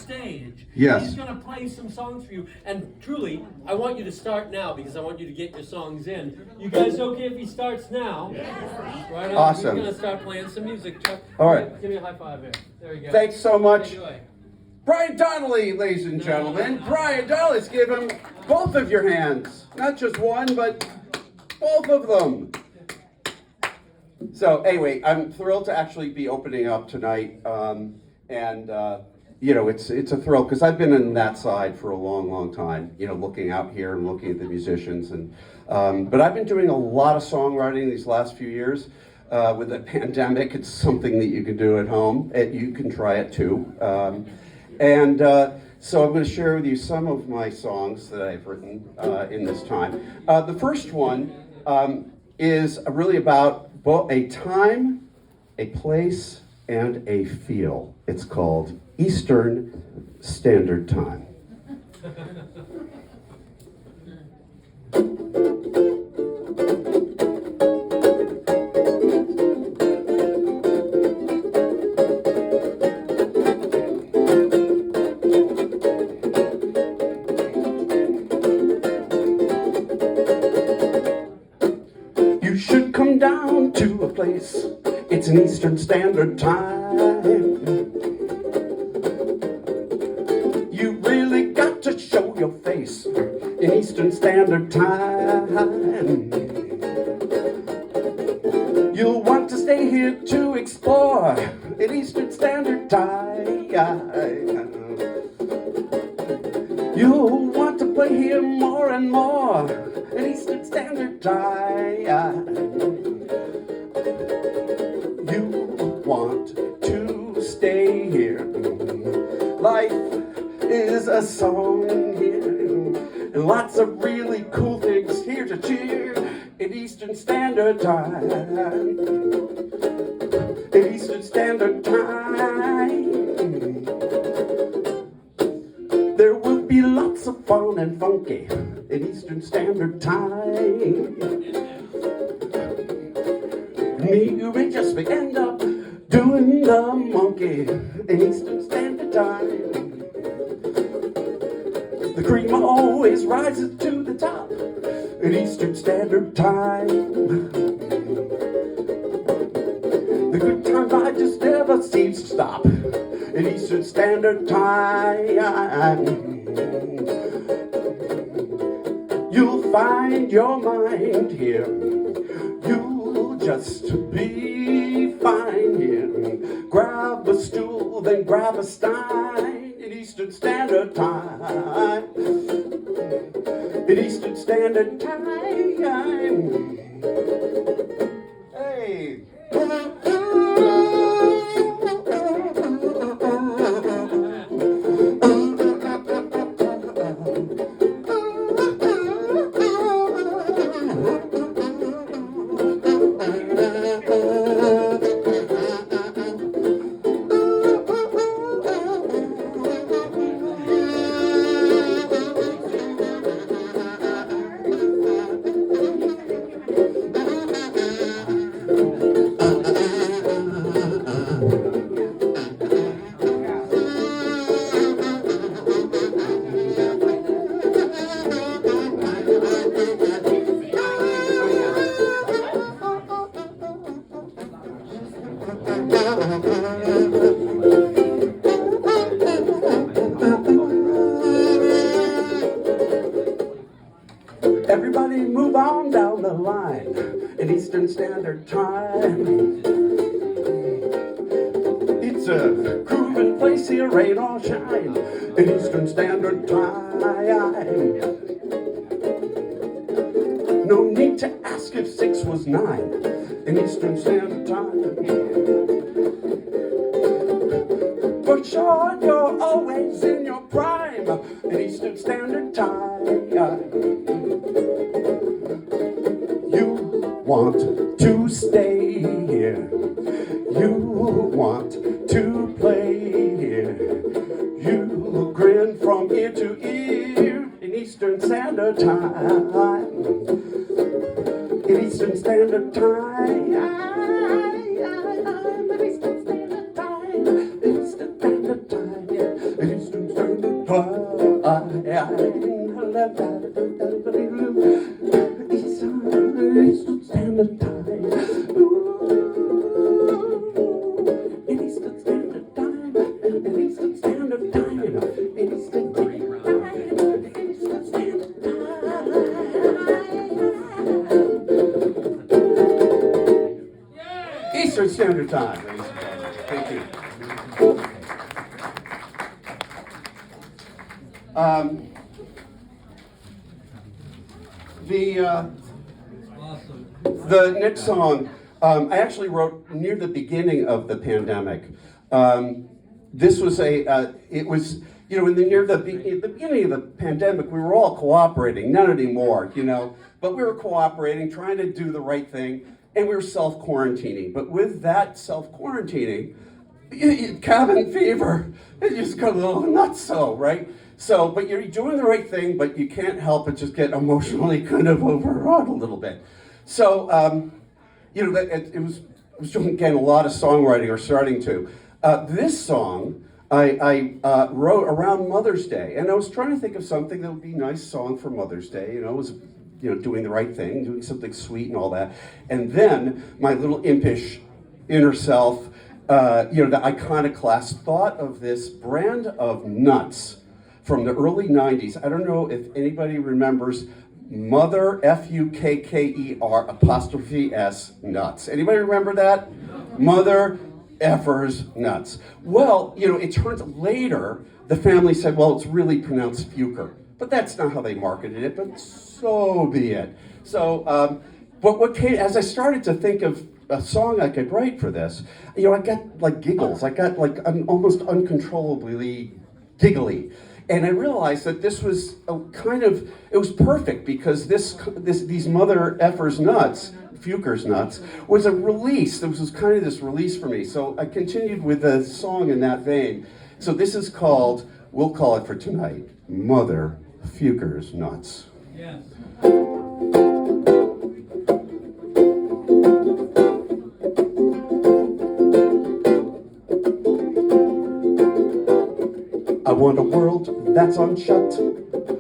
stage. Yes. He's going to play some songs for you. And truly, I want you to start now because I want you to get your songs in. You guys okay if he starts now? Yes. Right on. Awesome. He's going to start playing some music. Chuck, all right. Give me a high five here. There you go. Thanks so much. Enjoy. Brian Donnelly, ladies and gentlemen. Brian Donnelly, let's give him both of your hands. Not just one, but both of them. So anyway, I'm thrilled to actually be opening up tonight. You know, it's a thrill because I've been in that side for a long, long time, you know, looking out here and looking at the musicians. But I've been doing a lot of songwriting these last few years. With the pandemic, it's something that you can do at home. You can try it too. So I'm going to share with you some of my songs that I've written in this time. The first one is really about a time, a place, and a feel. It's called Eastern Standard Time. You should come down to a place, it's an Eastern Standard Time. You really got to show your face in Eastern Standard Time. You'll want to stay here to explore in Eastern Standard Time. You'll want to play here more and more in Eastern Standard Time. You want to stay here. Life is a song here, and lots of really cool things here to cheer in Eastern Standard Time. In Eastern Standard Time. There will be lots of fun and funky in Eastern Standard Time. Me, we just may end up doing the monkey in Eastern Standard Time. The cream always rises to the top in Eastern Standard Time. The good time vibe just never seems to stop in Eastern Standard Time. You'll find your mind here. You'll just be fine here. Grab a stool, then grab a stein in Eastern Standard Time. In Eastern Standard Time. Hey. Everybody move on down the line in Eastern Standard Time. It's a grooving place here, rain or shine, in Eastern Standard Time. No need to ask if 6 was 9 in Eastern Standard Time. For sure, you're always in your prime in Eastern Standard Time. You want to stay here. You want to play here. You grin from ear to ear in Eastern Standard Time. In Eastern Standard Time. In Eastern Standard Time. In Eastern Standard Time. In Eastern Eastern Standard Time. Eastern Standard Time. Eastern Standard Time. Eastern Standard Time. Eastern Standard Time. Eastern Standard Time, ladies and gentlemen. Thank you. The next song, I actually wrote near the beginning of the pandemic. This was it was, you know, near the beginning of the pandemic, we were all cooperating, not anymore, you know, but we were cooperating, trying to do the right thing, and we were self-quarantining. But with that self-quarantining, cabin fever, it just got a little nutso, right? So, but you're doing the right thing, but you can't help but just get emotionally kind of overwrought a little bit. So, you know, I was doing, again, a lot of songwriting, or starting to. This song I wrote around Mother's Day, and I was trying to think of something that would be a nice song for Mother's Day. You know, it was, you know, doing the right thing, doing something sweet and all that. And then my little impish inner self, you know, the iconoclast, thought of this brand of nuts from the early 90s. I don't know if anybody remembers Mother, F-U-K-K-E-R, apostrophe S, nuts. Anybody remember that? Mother effers nuts. Well, you know, it turns later, the family said, well, it's really pronounced Fukker. But that's not how they marketed it, but so be it. So, but what came, as I started to think of a song I could write for this, you know, I got like giggles. I got like almost uncontrollably giggly. And I realized that this was a kind of, it was perfect, because these mother effers nuts, Fukker's nuts, was a release. This was kind of this release for me. So I continued with the song in that vein. So this is called, we'll call it for tonight, Mother Fukker's Nuts. Yes. I want a world that's unshut.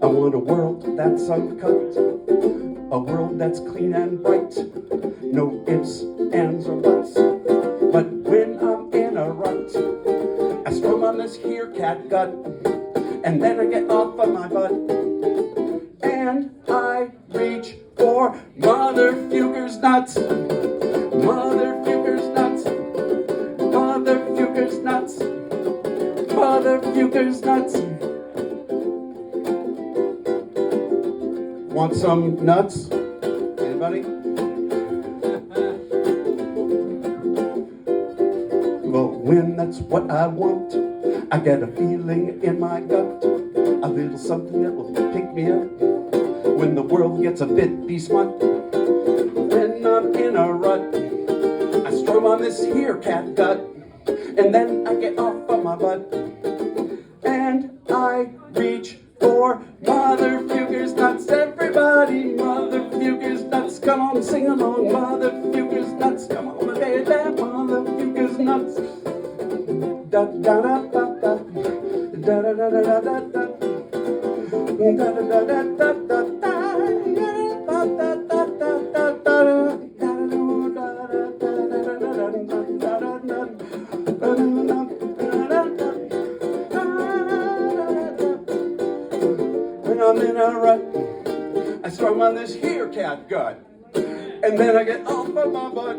I want a world that's uncut. A world that's clean and bright. No ifs, ands, or buts. But when I'm in a rut, I strum on this here cat gut. And then I get off on my butt. And I reach for Mother Fukker's nuts. Mother Fukker's nuts. Mother Fukker's nuts. Mother Fukker's nuts. Want some nuts? Anybody? Well, when that's what I want, I get a feeling in my gut, a little something that will pick me up when the world gets a bit smut. When I'm in a rut, I strum on this here cat gut, and then I get off on my butt, and I reach for Mother Fukker's nuts. Everybody, Mother Fukker's nuts. Come on, sing along. Mother Fukker's nuts. Come on, baby, Mother Fukker's nuts. Da da da da da. Da da da da da da. Da da da da da da da. When I'm in a rut, I strum on this here cat gut, and then I get off of my butt,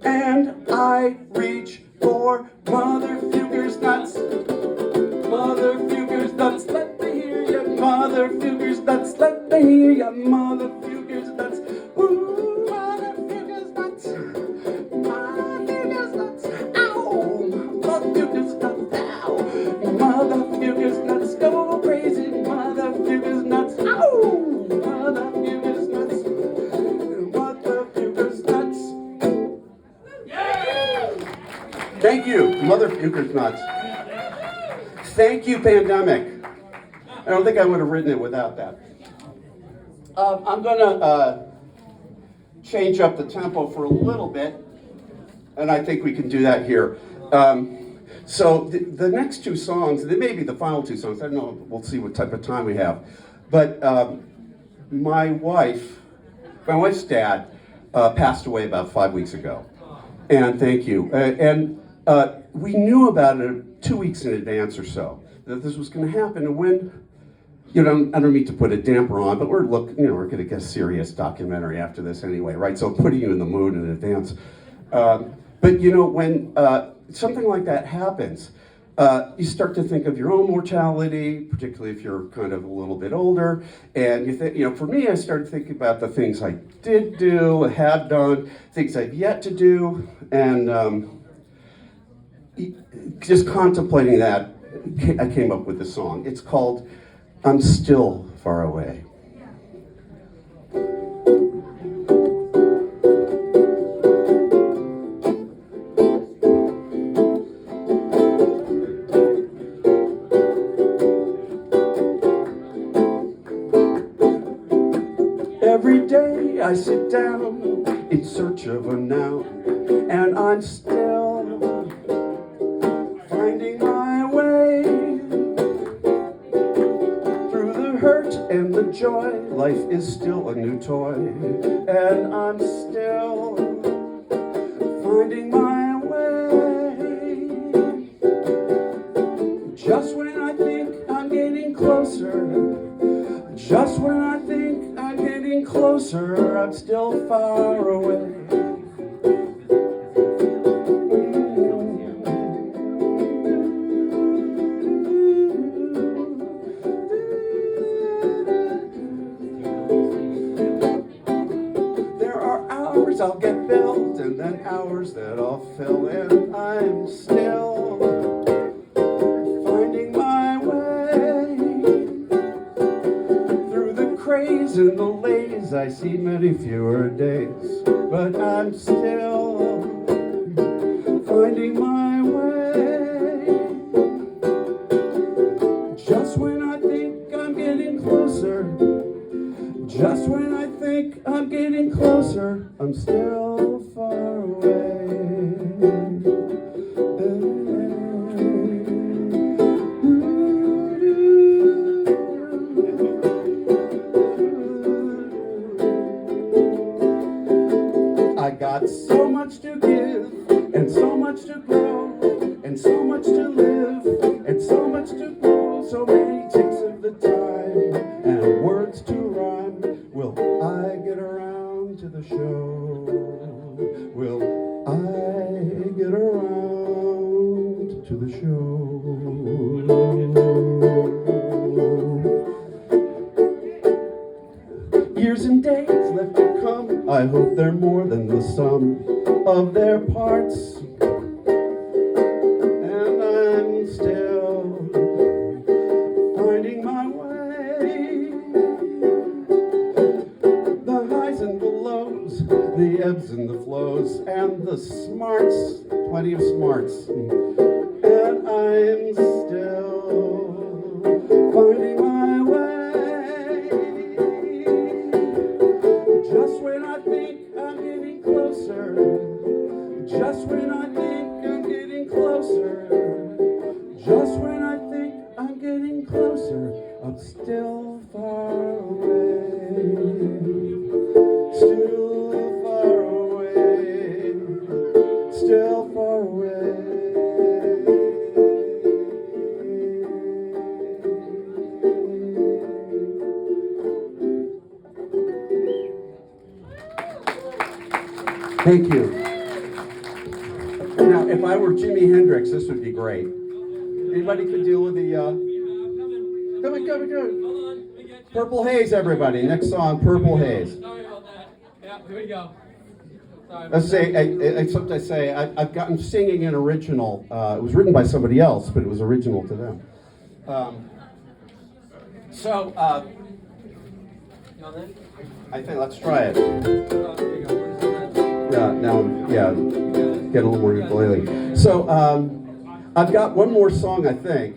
and I reach for Mother Fukker's nuts. Mother Fukker's nuts, let me hear ya. Mother Fukker's nuts, let me hear ya. Mother Fukker's nuts. Ooh, Mother Fukker's nuts. Mother Fukker's nuts. Ow! Mother Fukker's nuts. Ow! Mother Fukker's nuts. Go crazy. Mother Fukker's nuts. Ow! Mother Fukker's nuts. Mother Fukker's nuts. Yeah! Thank you, Mother Fukker's nuts. Thank you, pandemic. I don't think I would have written it without that. I'm gonna change up the tempo for a little bit, and I think we can do that here. So the next two songs, they may be the final two songs. I don't know. We'll see what type of time we have. But my wife's dad passed away about 5 weeks ago. And thank you. And we knew about it 2 weeks in advance or so that this was going to happen. And when, I don't mean to put a damper on, but we're going to get a serious documentary after this anyway, right? So putting you in the mood in advance. But when something like that happens, you start to think of your own mortality, particularly if you're kind of a little bit older. And you think, for me, I started thinking about the things I did do, have done, things I've yet to do, and just contemplating that, I came up with this song. It's called "I'm Still Far Away." Every day I sit down in search of a noun, and I'm still finding my way through the hurt and the joy. Life is still a new toy, and I'm still finding my way. Just when I think I'm getting closer, just when I think I'm getting closer, I'm still far away. There are hours I'll get billed, and then hours that I'll fill in. I'm still finding my way through the craze and the lays. I see many fewer days, but I'm still finding my way. Just when I think I'm getting closer, just when I think I'm getting closer, I'm still far away. I got so much to give, and so much to grow, and so much to live, and so much to grow. So many ticks of the time, and words to rhyme. Will I get around to the show? Will I get around to the show? Years and days left to come, I hope they're more than the sum of their parts. And I'm still finding my way. The highs and the lows, the ebbs and the flows, and the smarts, plenty of smarts. And I'm still finding my way. Just when I think I'm getting closer, just when I think I'm getting closer, just when I think I'm getting closer, I'm still far away. Still far away. Still far away. Thank you. Now, if I were Jimi Hendrix, this would be great. Anybody could deal with the, Coming. Hold on. Purple Haze, everybody. Next song, Purple Haze. Sorry about that. Yeah, here we go. Sorry. Let's say, I sometimes say, I've gotten singing an original. It was written by somebody else, but it was original to them. You on that? I think let's try it. Here you go. Yeah, get a little more ukulele. So, I've got one more song, I think.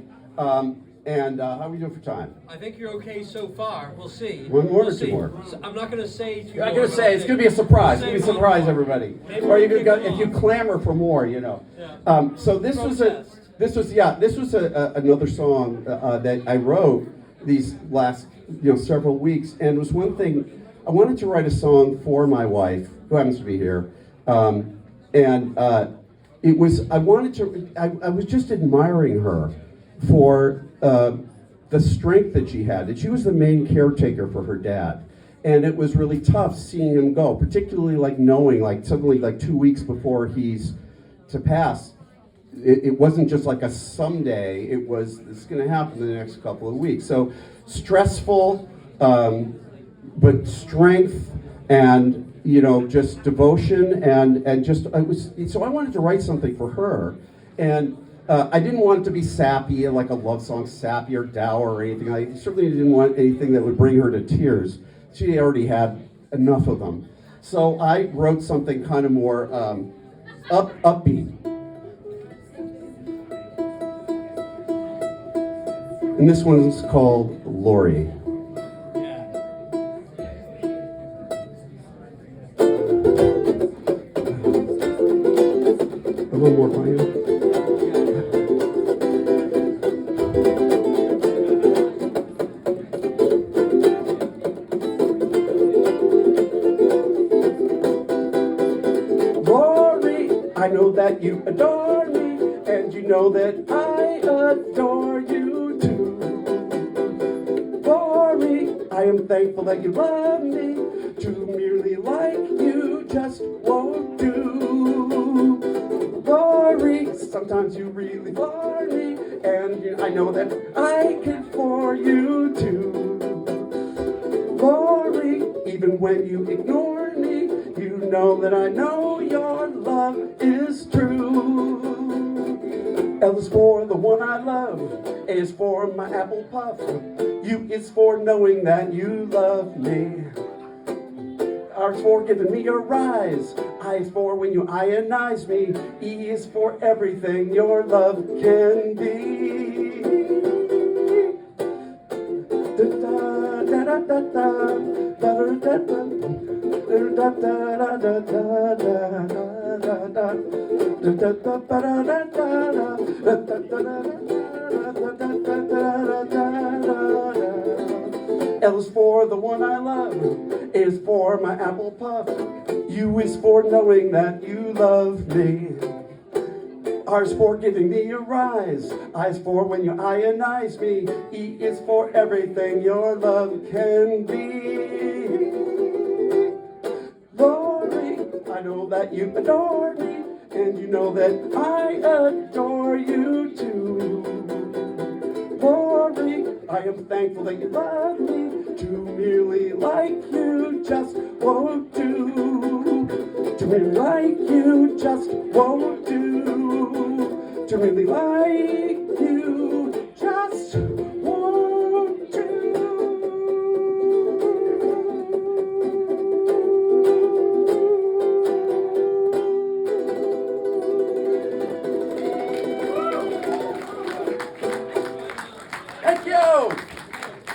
And how are we doing for time? I think you're okay so far. We'll see. One more We'll or two see. more? So I'm not going to say two I'm more, going to but say I'll it's going to be a surprise. It's Say going to be a one surprise, more. everybody. Maybe Or we you can could go if you on. clamor for more, Yeah. So this was Protest. This was another song that I wrote these last several weeks, and it was one thing. I wanted to write a song for my wife, who happens to be here, and it was I was just admiring her for the strength that she had. And she was the main caretaker for her dad. And it was really tough seeing him go, particularly like knowing like suddenly like 2 weeks before he's to pass, it wasn't just like a someday, it's gonna happen in the next couple of weeks. So stressful, but strength and just devotion and just so I wanted to write something for her. And I didn't want it to be sappy, like a love song, sappy or dour or anything. I certainly didn't want anything that would bring her to tears. She already had enough of them. So I wrote something kind of more upbeat. And this one's called Laurie. A little more volume. I know that you adore me, and you know that I adore you too. Laurie, I am thankful that you love me. To merely like you just won't do. Laurie, sometimes you really bore me, and I know that I care for you too. Laurie, even when you ignore me, you know that I know your love is true. L is for the one I love. A is for my apple puff. U is for knowing that you love me. R is for giving me your rise. I is for when you ionize me. E is for everything your love can be. Da da da da da da da L is for the one I love. A is for my apple puff. U is for knowing that you love me. R is for giving me a rise. I is for when you ionize me. E is for everything your love can be. Laurie, I know that you adore me, and you know that I adore you too. Laurie, I am thankful that you love me. To merely like you just won't do. To merely like you just won't do. To really like you just won't do. Thank you,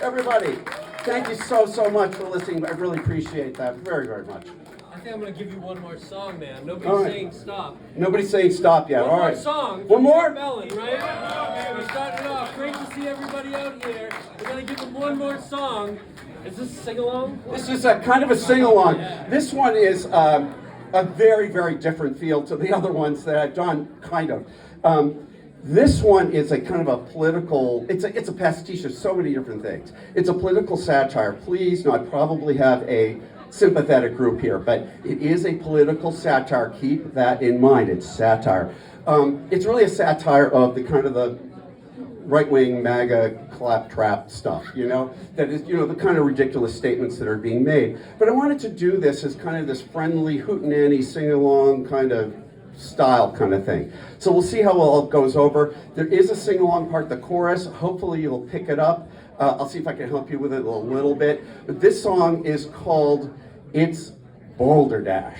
everybody. Thank you so much for listening. I really appreciate that very, very much. I think I'm going to give you one more song, man. Nobody's saying stop. Nobody's saying stop yet. One All right. more song. One more? Melon, right? We're starting it off. Great to see everybody out here. We're going to give them one more song. Is this a sing-along? This is a kind of a sing-along. This one is a very, very different feel to the other ones that I've done, kind of. This one is a kind of a political, it's a pastiche of so many different things. It's a political satire. Please, I probably have a sympathetic group here, but it is a political satire. Keep that in mind. It's satire. It's really a satire of the kind of the right-wing MAGA claptrap stuff, that is, the kind of ridiculous statements that are being made. But I wanted to do this as kind of this friendly hootenanny sing-along kind of style kind of thing. So we'll see how all it goes over. There is a sing-along part, the chorus. Hopefully you'll pick it up. I'll see if I can help you with it a little bit. But this song is called It's Bowlderdash.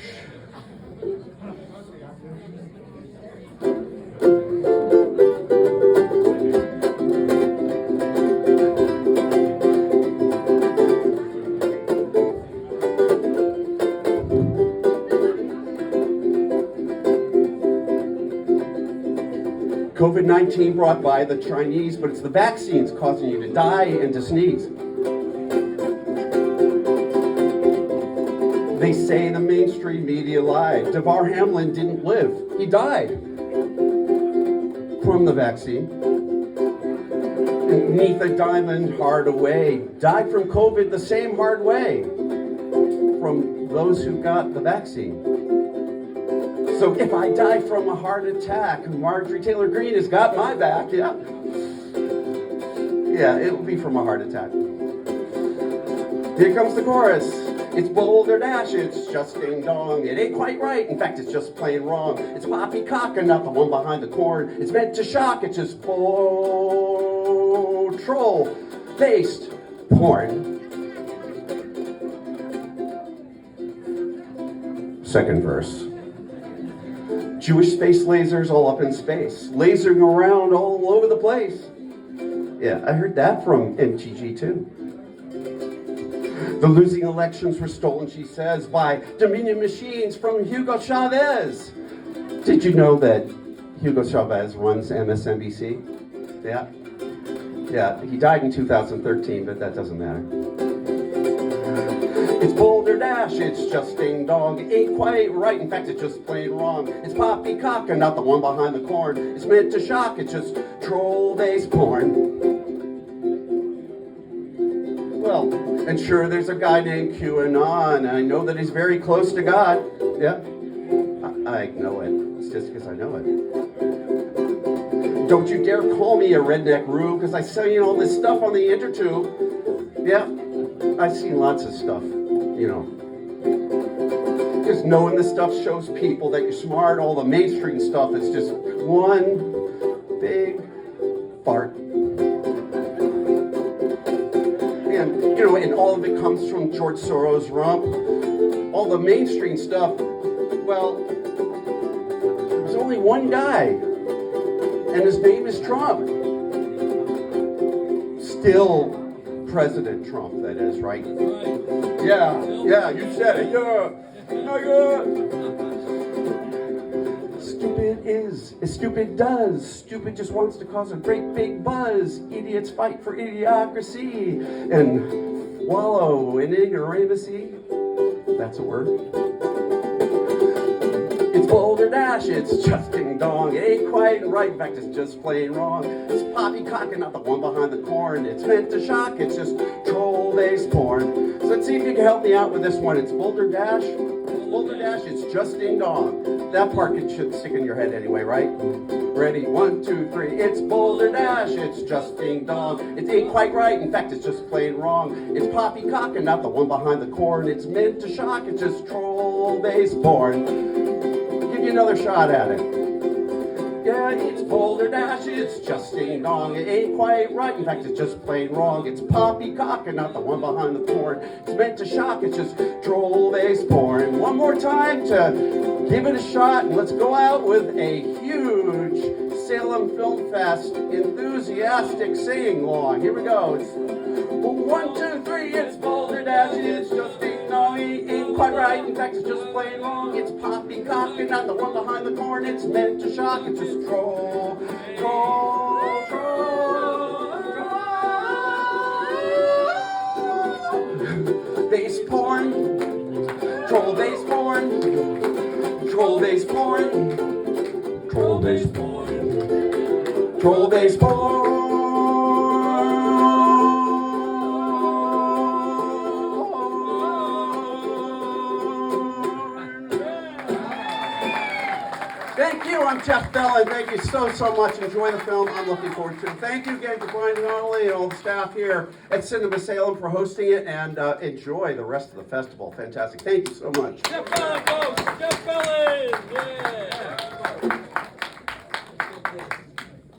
COVID-19 brought by the Chinese, but it's the vaccines causing you to die and to sneeze. They say the mainstream media lied. DeVar Hamlin didn't live. He died from the vaccine. And Neitha Diamond Hardaway died from COVID the same hard way from those who got the vaccine. So if I die from a heart attack, Marjorie Taylor Greene has got my back, yeah. Yeah, it will be from a heart attack. Here comes the chorus. It's Bowlderdash, it's just ding dong. It ain't quite right, in fact it's just plain wrong. It's poppycock and not the one behind the corn. It's meant to shock, it's just troll-based porn. Second verse. Jewish space lasers all up in space, lasering around all over the place. Yeah, I heard that from MTG too. The losing elections were stolen, she says, by Dominion machines from Hugo Chavez. Did you know that Hugo Chavez runs MSNBC? Yeah. Yeah, he died in 2013, but that doesn't matter. It's Bowlderdash, it's just ding dong. It ain't quite right, in fact it's just plain wrong. It's poppycock and not the one behind the corn. It's meant to shock, it's just troll-based porn. Well, and sure, there's a guy named QAnon, and I know that he's very close to God. Yeah, I know it. It's just because I know it. Don't you dare call me a redneck rube, because I seen all this stuff on the intertube. Yeah, I've seen lots of stuff, you know. Just knowing this stuff shows people that you're smart. All the mainstream stuff is just one big fart. And, you know, and all of it comes from George Soros' rump. All the mainstream stuff, well, there's only one guy, and his name is Trump. Still President Trump, that is, right? Yeah, you said it, yeah. Stupid is as stupid does. Stupid just wants to cause a great big buzz. Idiots fight for idiocracy and wallow in ignoramucy. That's a word. It's Bowlderdash, it's just ding dong. It ain't quite right, in fact it's just plain wrong. It's poppycock and not the one behind the corn. It's meant to shock, it's just troll-based porn. So let's see if you can help me out with this one. It's Bowlderdash, it's just ding dong. That part should stick in your head anyway, right? Ready, 1, 2, 3. It's Bowlderdash, it's just ding dong. It ain't quite right, in fact it's just plain wrong. It's poppycock and not the one behind the corn. It's meant to shock, it's just troll-based porn. Give you another shot at it. Yeah, it's Bowlderdash, it's just ding dong. It ain't quite right, in fact it's just plain wrong. It's poppycock and not the one behind the corn. It's meant to shock, it's just troll-based porn. One more time to give it a shot, and let's go out with a huge Salem Film Fest enthusiastic sing-along. Here we go. It's 1, 2, 3, it's Bowlderdash, it's just ding dong. It ain't quite right, in fact it's just plain wrong. It's poppycock and not the one behind the corn. It's meant to shock, it's just troll-based porn. Troll-based porn. Troll-based porn. Troll-based porn. Troll-based porn. Thank you, I'm Jeff Bell, and thank you so much. Enjoy the film. I'm looking forward to it. Thank you again to Brian Donnelly and all the staff here at Cinema Salem for hosting it, and enjoy the rest of the festival. Fantastic. Thank you so much. Jeff Bell, folks. Jeff Bell, yeah.